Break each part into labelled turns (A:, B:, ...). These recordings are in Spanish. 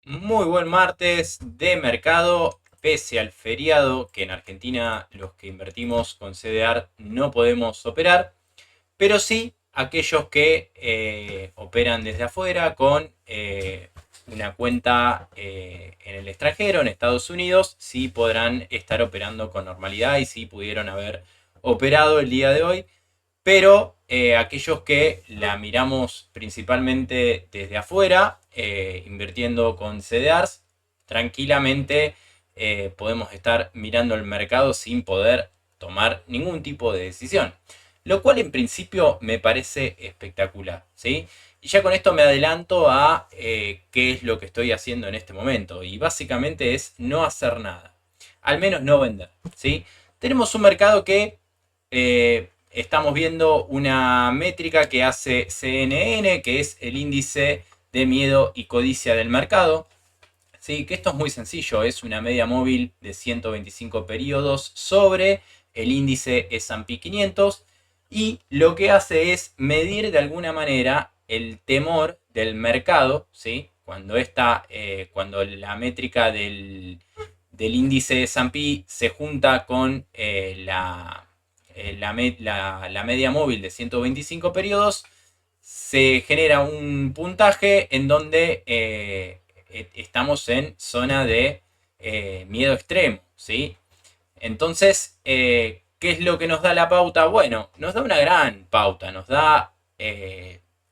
A: Muy buen martes de mercado, pese al feriado que en Argentina los que invertimos con CDR no podemos operar, pero sí aquellos que operan desde afuera con una cuenta en el extranjero, en Estados Unidos, sí podrán estar operando con normalidad y sí pudieron haber operado el día de hoy. Pero aquellos que la miramos principalmente desde afuera, invirtiendo con CDRs, tranquilamente podemos estar mirando el mercado sin poder tomar ningún tipo de decisión. Lo cual en principio me parece espectacular, ¿sí? Y ya con esto me adelanto a qué es lo que estoy haciendo en este momento. Y básicamente es no hacer nada. Al menos no vender, ¿sí? Tenemos un mercado que estamos viendo una métrica que hace CNN, que es el índice de miedo y codicia del mercado. Sí, que esto es muy sencillo, es una media móvil de 125 periodos sobre el índice S&P 500 y lo que hace es medir de alguna manera el temor del mercado, ¿sí? Cuando la métrica del índice S&P se junta con la media móvil de 125 periodos, se genera un puntaje en donde estamos en zona de miedo extremo, ¿sí? Entonces, ¿qué es lo que nos da la pauta? Bueno, nos da una gran pauta, nos da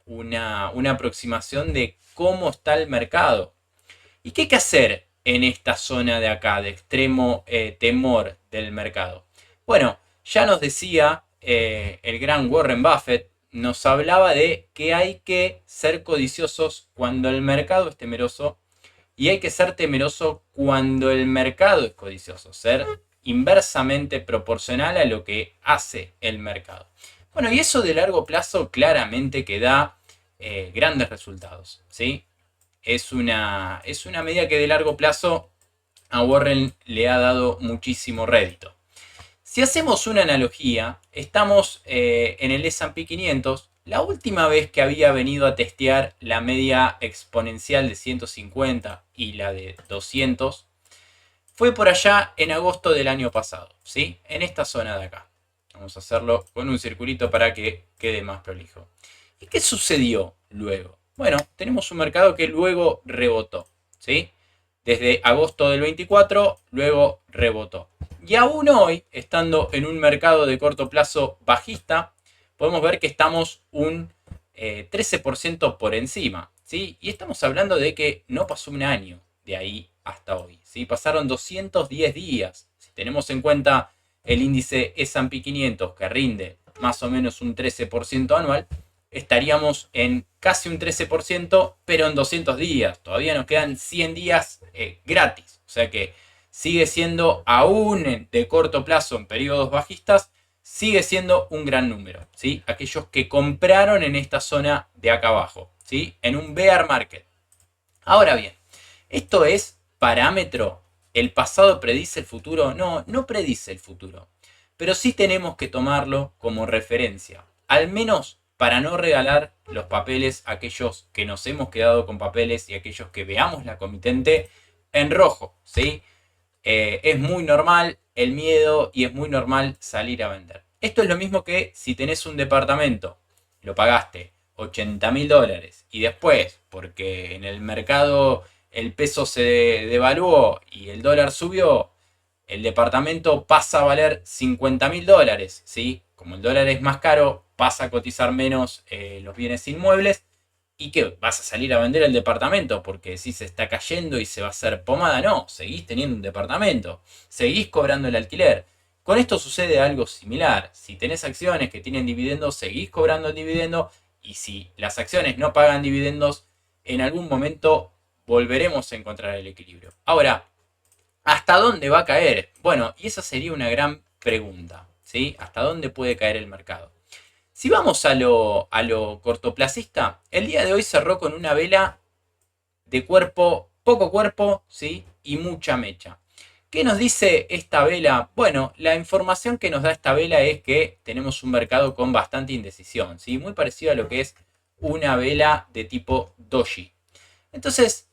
A: una aproximación de cómo está el mercado. ¿Y qué hay que hacer en esta zona de acá, de extremo temor del mercado? Bueno, ya nos decía el gran Warren Buffett, nos hablaba de que hay que ser codiciosos cuando el mercado es temeroso y hay que ser temeroso cuando el mercado es codicioso, ser inversamente proporcional a lo que hace el mercado. Bueno, y eso de largo plazo claramente que da grandes resultados, ¿sí? Es una medida que de largo plazo a Warren le ha dado muchísimo rédito. Si hacemos una analogía, estamos en el S&P 500. La última vez que había venido a testear la media exponencial de 150 y la de 200 fue por allá en agosto del año pasado, ¿sí? En esta zona de acá. Vamos a hacerlo con un circulito para que quede más prolijo. ¿Y qué sucedió luego? Bueno, tenemos un mercado que luego rebotó, ¿sí? Desde agosto del 24, luego rebotó. Y aún hoy, estando en un mercado de corto plazo bajista, podemos ver que estamos un 13% por encima, ¿sí? Y estamos hablando de que no pasó un año de ahí hasta hoy, ¿sí? Pasaron 210 días. Si tenemos en cuenta el índice S&P 500 que rinde más o menos un 13% anual, estaríamos en casi un 13%, pero en 200 días. Todavía nos quedan 100 días gratis. O sea que sigue siendo, aún de corto plazo en periodos bajistas, sigue siendo un gran número, ¿sí? Aquellos que compraron en esta zona de acá abajo, ¿sí? En un bear market. Ahora bien, ¿esto es parámetro? ¿El pasado predice el futuro? No, no predice el futuro. Pero sí tenemos que tomarlo como referencia. Al menos para no regalar los papeles a aquellos que nos hemos quedado con papeles y aquellos que veamos la comitente en rojo, ¿sí? Es muy normal el miedo y es muy normal salir a vender. Esto es lo mismo que si tenés un departamento, lo pagaste 80.000 dólares y después, porque en el mercado el peso se devaluó y el dólar subió, el departamento pasa a valer 50.000 dólares, ¿sí? Como el dólar es más caro, pasa a cotizar menos los bienes inmuebles. ¿Y qué? ¿Vas a salir a vender el departamento porque si se está cayendo y se va a hacer pomada? No, seguís teniendo un departamento, seguís cobrando el alquiler. Con esto sucede algo similar. Si tenés acciones que tienen dividendos, seguís cobrando el dividendo. Y si las acciones no pagan dividendos, en algún momento volveremos a encontrar el equilibrio. Ahora, ¿hasta dónde va a caer? Bueno, y esa sería una gran pregunta, ¿sí? ¿Hasta dónde puede caer el mercado? Si vamos a lo cortoplacista, el día de hoy cerró con una vela de poco cuerpo, ¿sí? Y mucha mecha. ¿Qué nos dice esta vela? Bueno, la información que nos da esta vela es que tenemos un mercado con bastante indecisión, ¿sí? Muy parecido a lo que es una vela de tipo doji. Entonces,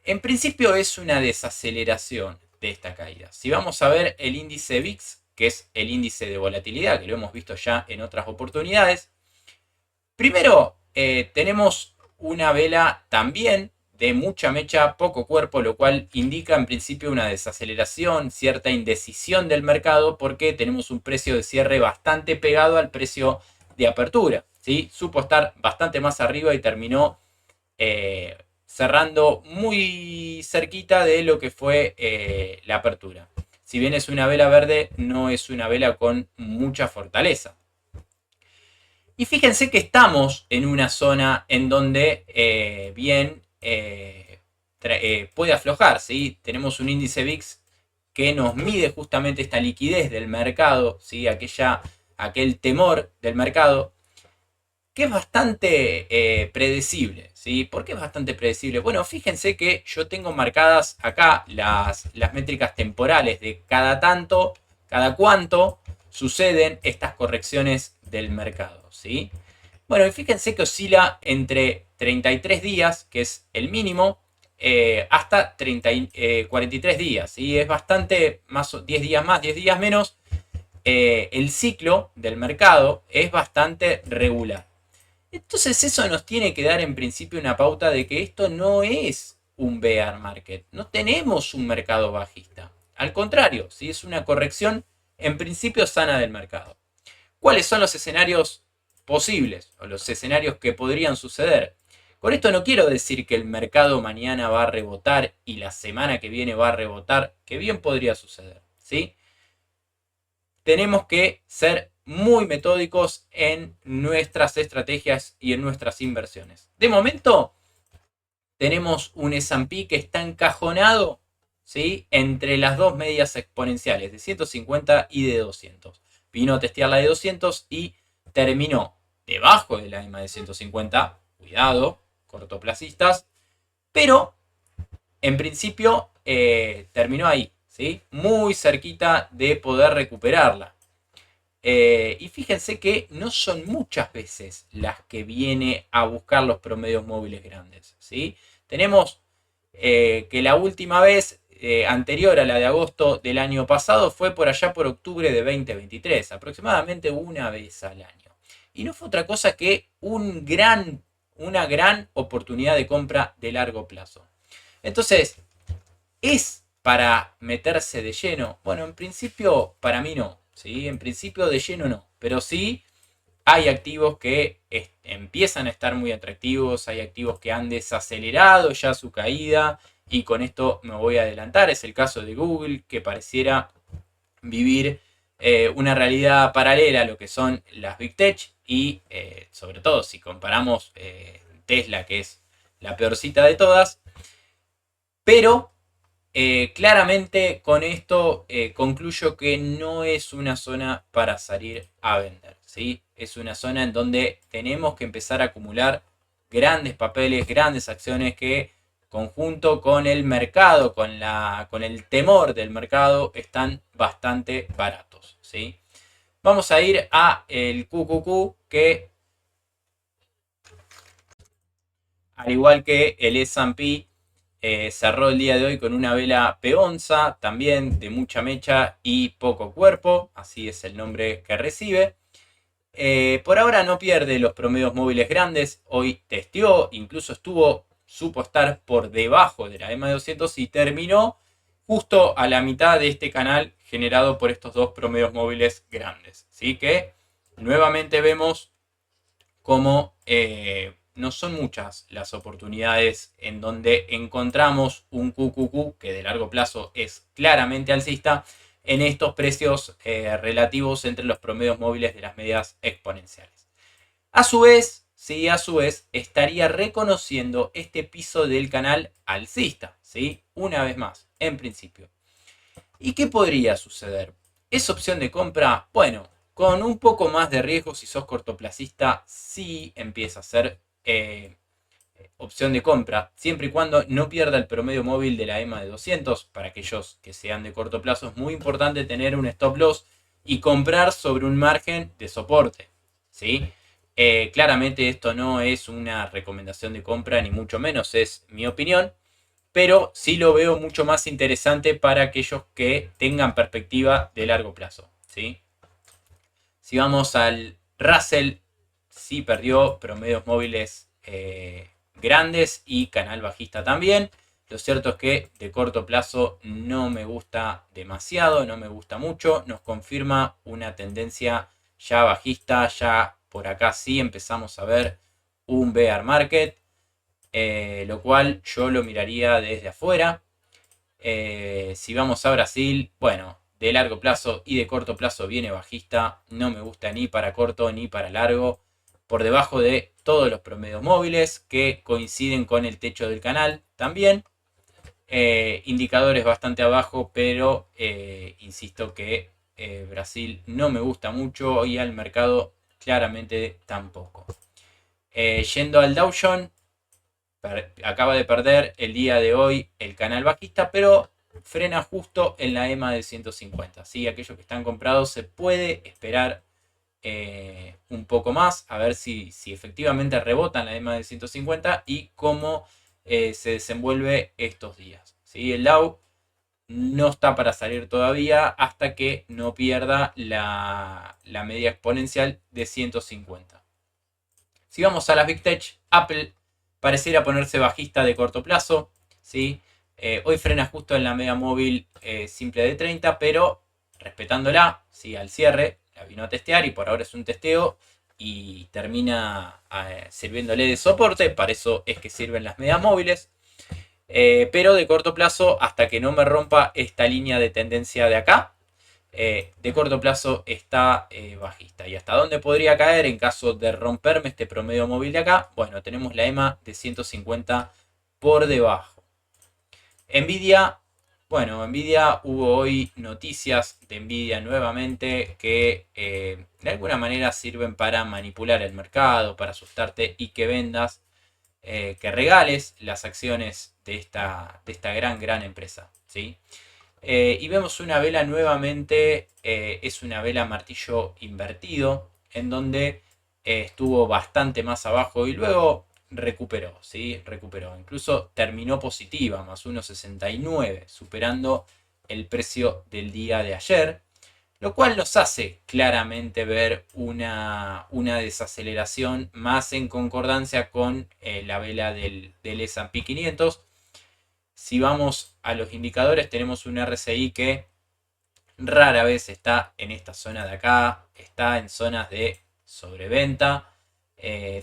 A: En principio es una desaceleración de esta caída. Si vamos a ver el índice VIX, que es el índice de volatilidad, que lo hemos visto ya en otras oportunidades, primero tenemos una vela también de mucha mecha, poco cuerpo, lo cual indica en principio una desaceleración, cierta indecisión del mercado, porque tenemos un precio de cierre bastante pegado al precio de apertura, ¿sí? Supo estar bastante más arriba y terminó cerrando muy cerquita de lo que fue la apertura. Si bien es una vela verde, no es una vela con mucha fortaleza. Y fíjense que estamos en una zona en donde puede aflojar, ¿sí? Tenemos un índice VIX que nos mide justamente esta liquidez del mercado, ¿sí? Aquel temor del mercado, que es bastante predecible, ¿sí? ¿Por qué es bastante predecible? Bueno, fíjense que yo tengo marcadas acá las métricas temporales de cada tanto, cada cuánto suceden estas correcciones del mercado, ¿sí? Bueno, y fíjense que oscila entre 33 días, que es el mínimo, hasta 43 días, ¿sí? Es bastante, más 10 días más, 10 días menos. El ciclo del mercado es bastante regular. Entonces eso nos tiene que dar en principio una pauta de que esto no es un bear market. No tenemos un mercado bajista. Al contrario, ¿sí? Es una corrección en principio sana del mercado. ¿Cuáles son los escenarios posibles o los escenarios que podrían suceder? Con esto no quiero decir que el mercado mañana va a rebotar y la semana que viene va a rebotar, que bien podría suceder, ¿sí? Tenemos que ser muy metódicos en nuestras estrategias y en nuestras inversiones. De momento, tenemos un S&P que está encajonado, ¿sí? Entre las dos medias exponenciales, de 150 y de 200. Vino a testear la de 200 y terminó debajo de la EMA de 150. Cuidado, cortoplacistas. Pero, en principio, terminó ahí, ¿sí? Muy cerquita de poder recuperarla. Y fíjense que no son muchas veces las que viene a buscar los promedios móviles grandes, ¿sí? Tenemos que la última vez anterior a la de agosto del año pasado fue por allá por octubre de 2023, aproximadamente una vez al año. Y no fue otra cosa que una gran oportunidad de compra de largo plazo. Entonces, ¿es para meterse de lleno? Bueno, en principio para mí no, ¿sí? En principio de lleno no, pero sí hay activos que empiezan a estar muy atractivos, hay activos que han desacelerado ya su caída y con esto me voy a adelantar. Es el caso de Google, que pareciera vivir una realidad paralela a lo que son las Big Tech y sobre todo si comparamos Tesla, que es la peorcita de todas, pero claramente con esto concluyo que no es una zona para salir a vender, ¿sí? Es una zona en donde tenemos que empezar a acumular grandes papeles, grandes acciones que conjunto con el mercado, con el temor del mercado, están bastante baratos, ¿sí? Vamos a ir a el QQQ, que al igual que el S&P cerró el día de hoy con una vela peonza, también de mucha mecha y poco cuerpo, así es el nombre que recibe. Por ahora no pierde los promedios móviles grandes, hoy testeó, incluso supo estar por debajo de la EMA de 200 y terminó justo a la mitad de este canal generado por estos dos promedios móviles grandes. Así que nuevamente vemos cómo no son muchas las oportunidades en donde encontramos un QQQ que de largo plazo es claramente alcista en estos precios relativos entre los promedios móviles de las medias exponenciales. A su vez, sí, a su vez, estaría reconociendo este piso del canal alcista, ¿sí? Una vez más, en principio. ¿Y qué podría suceder? ¿Es opción de compra? Bueno, con un poco más de riesgo, si sos cortoplacista, sí empieza a ser opción de compra, siempre y cuando no pierda el promedio móvil de la EMA de 200. Para aquellos que sean de corto plazo, es muy importante tener un stop loss y comprar sobre un margen de soporte, ¿sí? Claramente esto no es una recomendación de compra, ni mucho menos, es mi opinión. pero sí lo veo mucho más interesante para aquellos que tengan perspectiva de largo plazo, ¿sí? Si vamos al Russell, sí perdió promedios móviles grandes y canal bajista también. Lo cierto es que de corto plazo no me gusta demasiado, no me gusta mucho. Nos confirma una tendencia ya bajista, ya por acá sí empezamos a ver un bear market, lo cual yo lo miraría desde afuera. Si vamos a Brasil, bueno, de largo plazo y de corto plazo viene bajista. No me gusta ni para corto ni para largo. Por debajo de todos los promedios móviles que coinciden con el techo del canal también. Indicadores bastante abajo, pero insisto que Brasil no me gusta mucho y al mercado claramente tampoco. Yendo al Dow Jones, acaba de perder el día de hoy el canal bajista, pero frena justo en la EMA de 150. ¿Sí? Aquellos que están comprados se puede esperar un poco más, a ver si efectivamente rebotan la EMA de 150 y cómo se desenvuelve estos días. ¿Sí? El Dow no está para salir todavía hasta que no pierda la media exponencial de 150. Si vamos a las Big Tech, Apple pareciera ponerse bajista de corto plazo, ¿sí? Hoy frena justo en la media móvil simple de 30, pero respetándola, ¿sí? Al cierre, la vino a testear y por ahora es un testeo y termina sirviéndole de soporte, para eso es que sirven las medias móviles. Pero de corto plazo, hasta que no me rompa esta línea de tendencia de acá, de corto plazo está bajista. ¿Y hasta dónde podría caer en caso de romperme este promedio móvil de acá? Bueno, tenemos la EMA de 150 por debajo. Nvidia, bueno, Nvidia hubo hoy noticias de Nvidia nuevamente que de alguna manera sirven para manipular el mercado, para asustarte y que vendas, que regales las acciones de esta gran empresa, ¿sí? Y vemos una vela nuevamente, es una vela martillo invertido, en donde estuvo bastante más abajo y luego recuperó, ¿sí? Recuperó. Incluso terminó positiva, más 1,69, superando el precio del día de ayer, lo cual nos hace claramente ver una desaceleración más en concordancia con la vela del S&P 500. Si vamos a los indicadores, tenemos un RSI que rara vez está en esta zona de acá, está en zonas de sobreventa.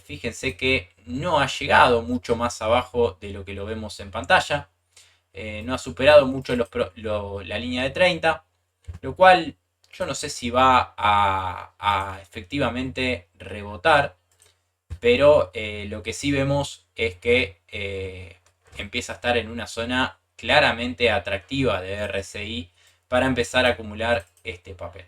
A: Fíjense que no ha llegado mucho más abajo de lo que lo vemos en pantalla. No ha superado mucho la línea de 30, lo cual yo no sé si va a efectivamente rebotar, pero lo que sí vemos es que empieza a estar en una zona claramente atractiva de RSI para empezar a acumular este papel.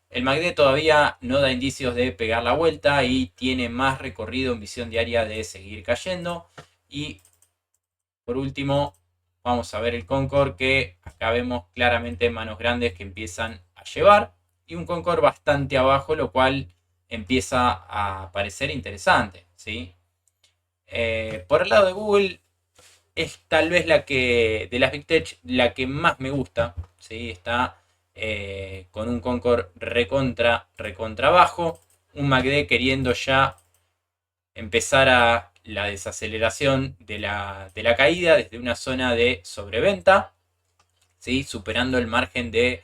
A: El MACD todavía no da indicios de pegar la vuelta y tiene más recorrido en visión diaria de seguir cayendo. Y por último, vamos a ver el Concord, que acá vemos claramente manos grandes que empiezan a llevar y un Concord bastante abajo, lo cual empieza a parecer interesante, ¿sí? Por el lado de Google, es tal vez la que, de las Big Tech, la que más me gusta, ¿sí? Está con un Concord recontra bajo, un MACD queriendo ya empezar a la desaceleración de la caída desde una zona de sobreventa, ¿sí? Superando el margen de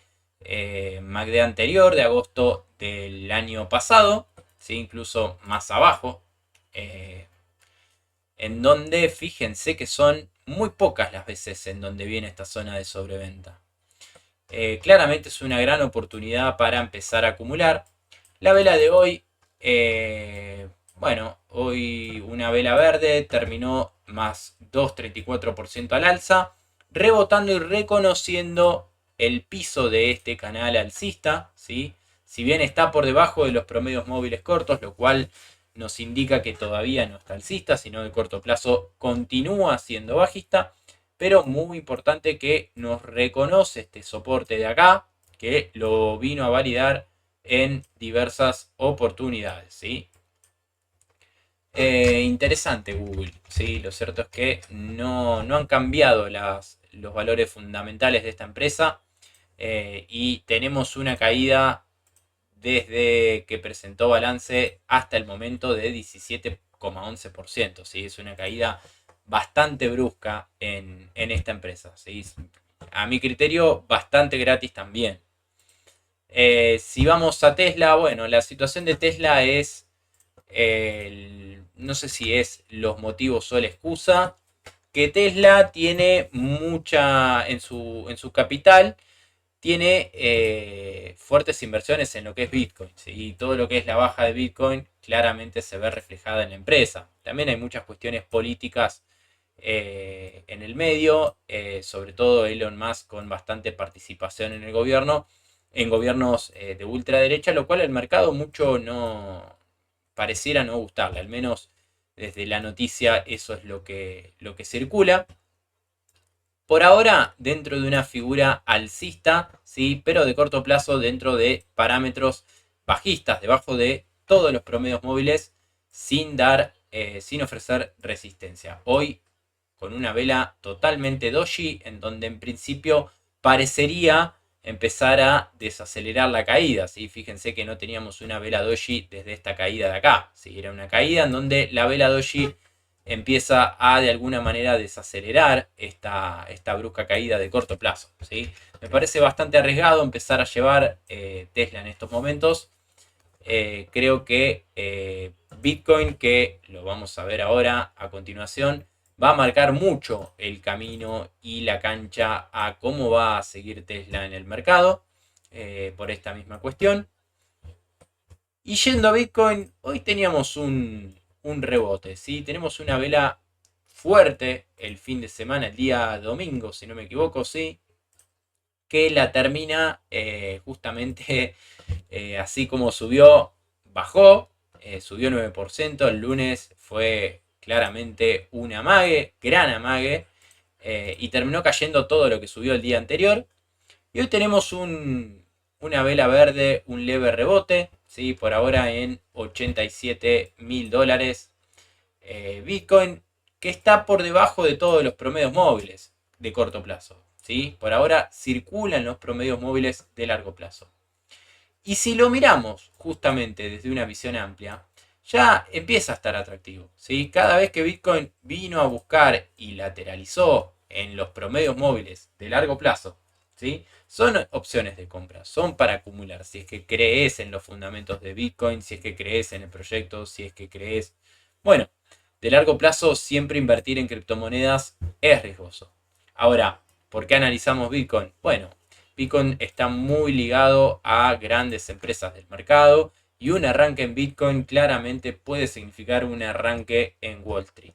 A: MACD anterior de agosto del año pasado, ¿sí? Incluso más abajo, en donde fíjense que son muy pocas las veces en donde viene esta zona de sobreventa. Claramente es una gran oportunidad para empezar a acumular. La vela de hoy, bueno, hoy una vela verde terminó más 2,34% al alza, rebotando y reconociendo el piso de este canal alcista, ¿sí? Si bien está por debajo de los promedios móviles cortos, lo cual nos indica que todavía no está alcista, sino de corto plazo continúa siendo bajista, pero muy importante que nos reconoce este soporte de acá, que lo vino a validar en diversas oportunidades, ¿sí? Interesante Google, ¿sí? Lo cierto es que no han cambiado los valores fundamentales de esta empresa, y tenemos una caída desde que presentó balance hasta el momento de 17,11%, ¿sí? Es una caída bastante brusca en esta empresa, ¿sí? A mi criterio, bastante gratis también. Si vamos a Tesla, bueno, la situación de Tesla es, no sé si es los motivos o la excusa, que Tesla tiene mucha en su capital, tiene fuertes inversiones en lo que es Bitcoin, ¿sí? Y todo lo que es la baja de Bitcoin claramente se ve reflejada en la empresa. También hay muchas cuestiones políticas en el medio, sobre todo Elon Musk con bastante participación en el gobierno, en gobiernos de ultraderecha, lo cual el mercado mucho no pareciera no gustarle, al menos desde la noticia eso es lo que circula. Por ahora, dentro de una figura alcista, ¿sí? Pero de corto plazo dentro de parámetros bajistas, debajo de todos los promedios móviles, sin ofrecer resistencia. Hoy con una vela totalmente doji, en donde en principio parecería empezar a desacelerar la caída, ¿sí? Fíjense que no teníamos una vela doji desde esta caída de acá, ¿sí? Era una caída en donde la vela doji empieza a de alguna manera desacelerar esta brusca caída de corto plazo, ¿sí? Me parece bastante arriesgado empezar a llevar Tesla en estos momentos. Creo que Bitcoin, que lo vamos a ver ahora a continuación, va a marcar mucho el camino y la cancha a cómo va a seguir Tesla en el mercado, por esta misma cuestión. Y yendo a Bitcoin, hoy teníamos un rebote, ¿sí? Tenemos una vela fuerte el fin de semana, el día domingo, si no me equivoco, ¿sí? Que la termina justamente así como subió, bajó, subió 9%, el lunes fue claramente un amague, gran amague, y terminó cayendo todo lo que subió el día anterior. Y hoy tenemos una vela verde, un leve rebote, ¿sí? Por ahora en $87.000. Bitcoin que está por debajo de todos los promedios móviles de corto plazo, ¿sí? Por ahora circulan los promedios móviles de largo plazo. Y si lo miramos justamente desde una visión amplia, ya empieza a estar atractivo, ¿sí? Cada vez que Bitcoin vino a buscar y lateralizó en los promedios móviles de largo plazo, ¿sí? Son opciones de compra, son para acumular. Si es que crees en los fundamentos de Bitcoin, si es que crees en el proyecto, si es que crees... Bueno, de largo plazo siempre invertir en criptomonedas es riesgoso. Ahora, ¿por qué analizamos Bitcoin? Bueno, Bitcoin está muy ligado a grandes empresas del mercado y un arranque en Bitcoin claramente puede significar un arranque en Wall Street.